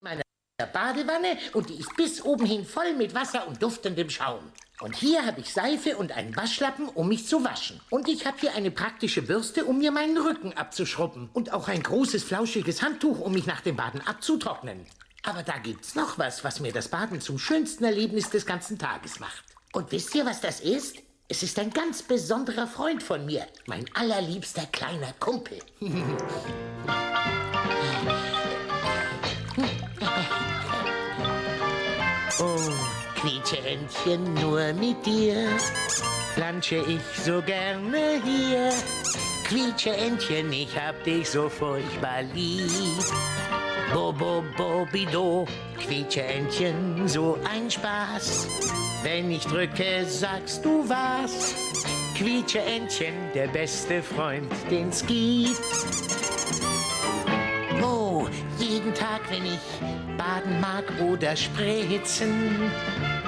Meine Badewanne und die ist bis oben hin voll mit Wasser und duftendem Schaum. Und hier habe ich Seife und einen Waschlappen, um mich zu waschen. Und ich habe hier eine praktische Bürste, um mir meinen Rücken abzuschrubben. Und auch ein großes, flauschiges Handtuch, um mich nach dem Baden abzutrocknen. Aber da gibt's noch was, was mir das Baden zum schönsten Erlebnis des ganzen Tages macht. Und wisst ihr, was das ist? Es ist ein ganz besonderer Freund von mir. Mein allerliebster kleiner Kumpel. Oh, Quietscheentchen, nur mit dir plansche ich so gerne hier. Quietscheentchen, ich hab dich so furchtbar lieb. Bobo, Bobido, Quietscheentchen, so ein Spaß. Wenn ich drücke, sagst du was. Quietscheentchen, der beste Freund, den's gibt. Oh, jeden Tag, wenn ich baden mag oder spritzen,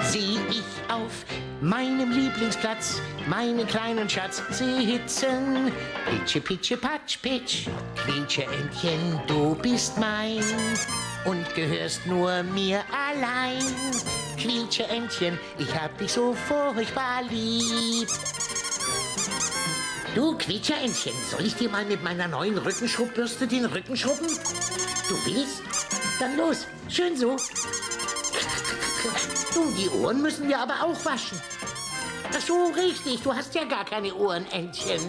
sieh ich auf meinem Lieblingsplatz meinen kleinen Schatz sitzen. Pitsche, pitsche, patsch, pitsch, Quietscheentchen, du bist mein und gehörst nur mir allein. Quietscheentchen, ich hab dich so furchtbar lieb. Du, Quietscheentchen, soll ich dir mal mit meiner neuen Rückenschrubbürste den Rücken schrubben? Du willst? Dann los, schön so. Du, die Ohren müssen wir aber auch waschen. Ach so, richtig, du hast ja gar keine Ohren, Entchen.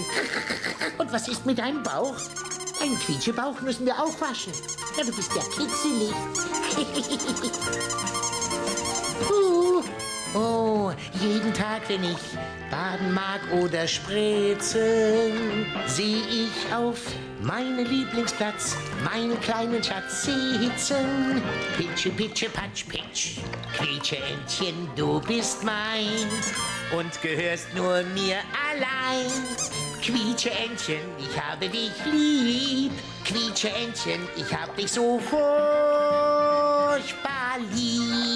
Und was ist mit deinem Bauch? Einen Quietschebauch müssen wir auch waschen. Ja, du bist ja kitzelig. Oh, jeden Tag, wenn ich baden mag oder spritzen, seh ich auf meinen Lieblingsplatz meinen kleinen Schatz sitzen. Pitsche, pitsche, patsch, pitsch, Quietscheentchen, du bist mein und gehörst nur mir allein. Quietscheentchen, ich habe dich lieb. Quietscheentchen, ich hab dich so furchtbar lieb.